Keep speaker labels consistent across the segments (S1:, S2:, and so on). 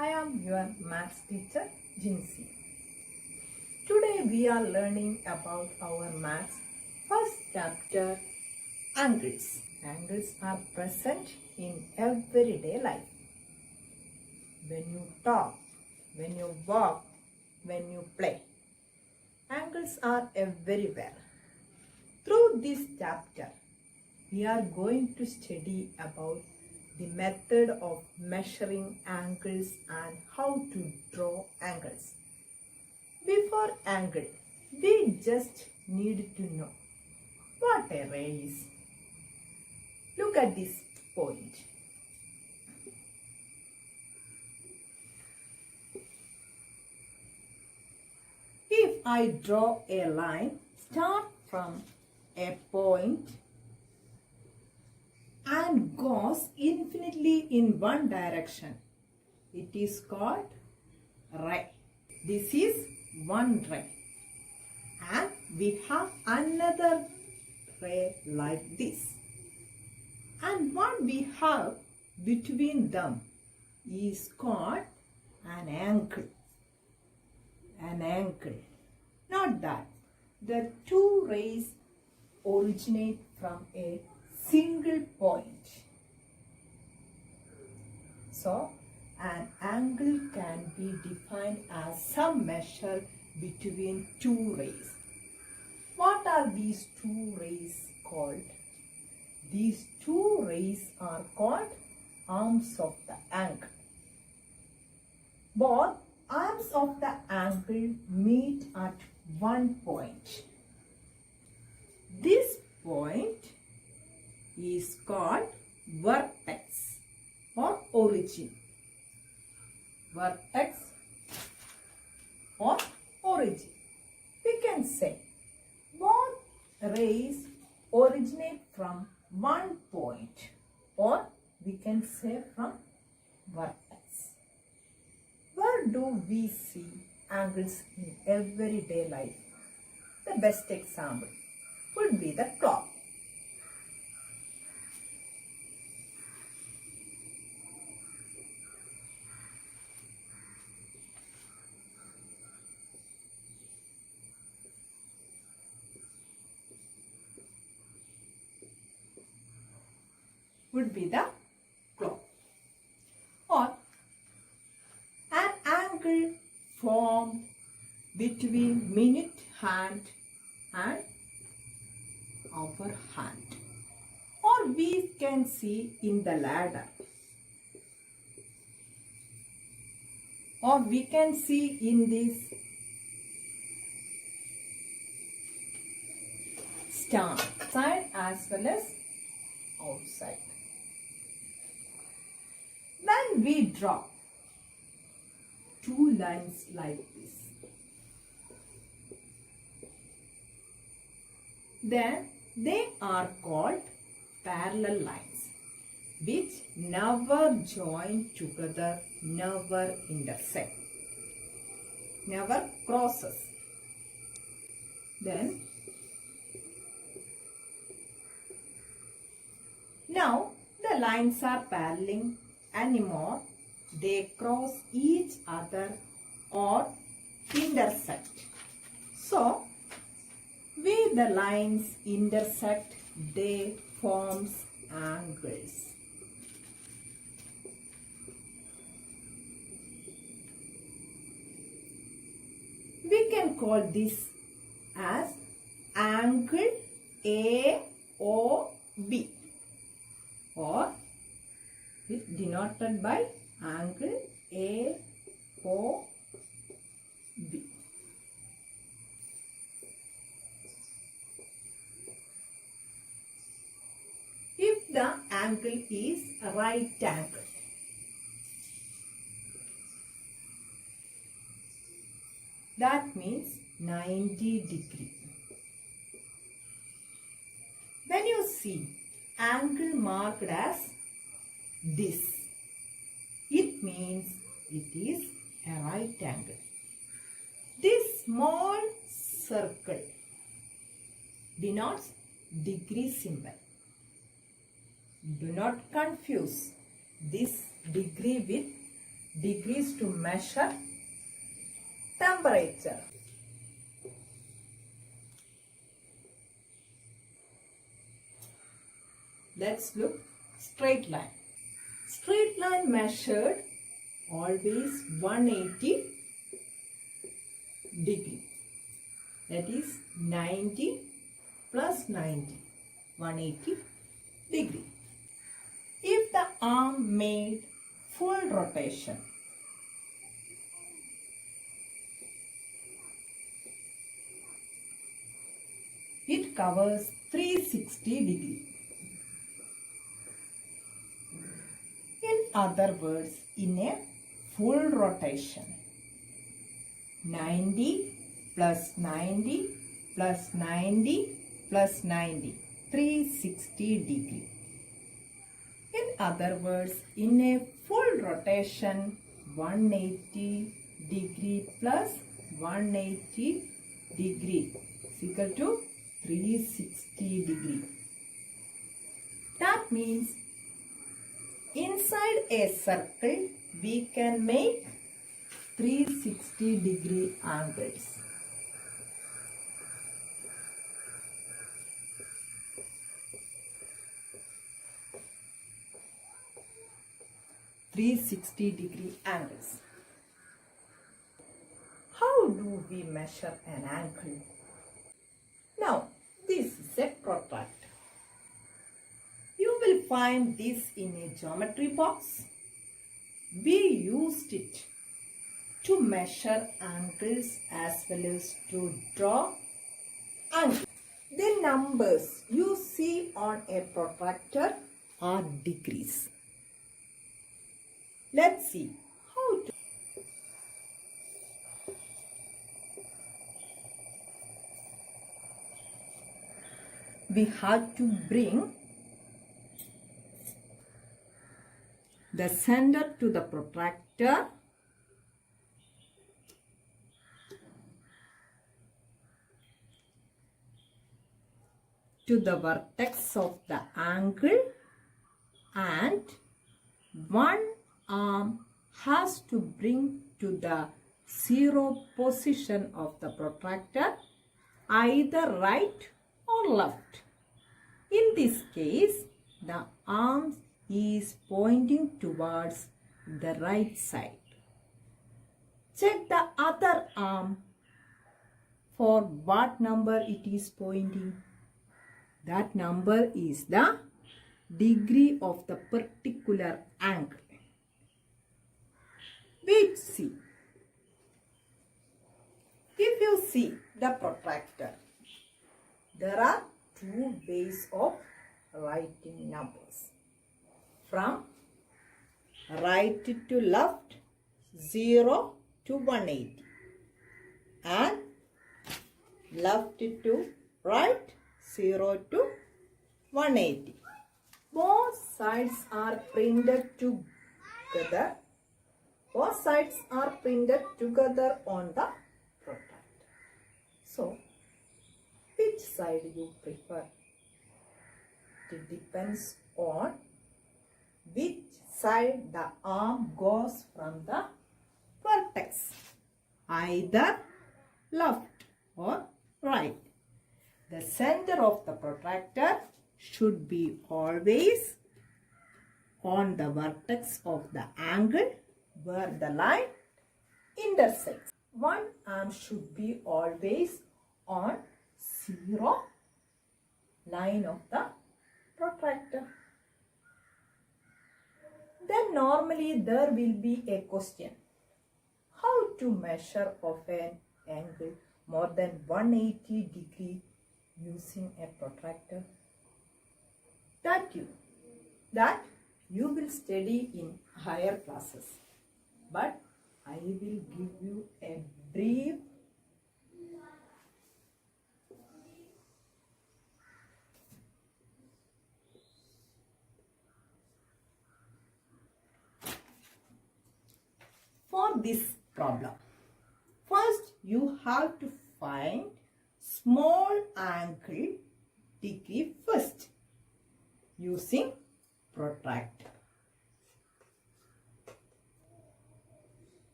S1: I am your maths teacher Jinsi. Today we are learning about our maths first chapter, angles. Angles are present in everyday life. When you talk, when you walk, when you play. Angles are everywhere. Through this chapter, we are going to study about the method of measuring angles and how to draw angles. Before angle, we just need to know what a ray is. Look at this point. If I draw a line, start from a point and goes infinitely in one direction, it is called ray. This is one ray. And we have another ray like this. And what we have between them is called an angle. An angle. Not that. The two rays originate from a single point. So, an angle can be defined as some measure between two rays. What are these two rays called? These two rays are called arms of the angle. Both arms of the angle meet at one point. This point is called vertex or origin. Vertex or origin. We can say both rays originate from one point, or we can say from vertex. Where do we see angles in everyday life? The best example would be the clock. Would be the clock. Or an angle formed between minute hand and hour hand. Or we can see in the ladder. Or we can see in this star side as well as outside. When we draw two lines like this, then they are called parallel lines, which never join together, never intersect, never crosses. Then now the lines are paralleling anymore, they cross each other or intersect. So, where the lines intersect, they forms angles. We can call this as angle AOB, or it denoted by angle AOB. If the angle is a right angle, that means 90 degree. When you see angle marked as this, it means it is a right angle. This small circle denotes degree symbol. Do not confuse this degree with degrees to measure temperature. Let's look straight line. Straight line measured always 180 degree. That is 90 plus 90, 180 degree. If the arm made full rotation, it covers 360 degree. In other words, in a full rotation, 90 plus 90 plus 90 plus 90, 360 degree. In other words, in a full rotation, 180 degree plus 180 degree is equal to 360 degree. That means inside a circle we can make 360 degree angles. .360 angles. How do we measure an angle? Now, this is a protractor. You will find this in a geometry box. We used it to measure angles as well as to draw angles. The numbers you see on a protractor are degrees. Let's see how to. We have to bring the center to the protractor to the vertex of the angle, and one arm has to bring to the zero position of the protractor, either right or left. In this case, the arm is pointing towards the right side. Check the other arm for what number it is pointing. That number is the degree of the particular angle. Wait, see. If you see the protractor, there are two ways of writing numbers. From right to left, 0 to 180. And left to right, 0 to 180. Both sides are printed together. Both sides are printed together on the protractor. So, which side you prefer? It depends on which side the arm goes from the vertex. Either left or right. The center of the protractor should be always on the vertex of the angle where the line intersects. One arm should be always on zero line of the protractor. Then normally there will be a question. How to measure of an angle more than 180 degree using a protractor? That you will study in higher classes. But I will give you a brief for this problem. First, you have to find small angle degree first using protractor.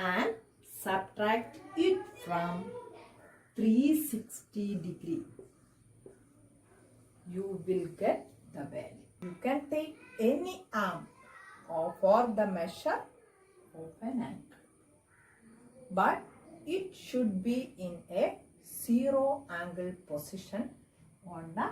S1: and subtract it from 360 degree. You will get the value. You can take any arm for the measure of an angle, but it should be in a zero angle position on the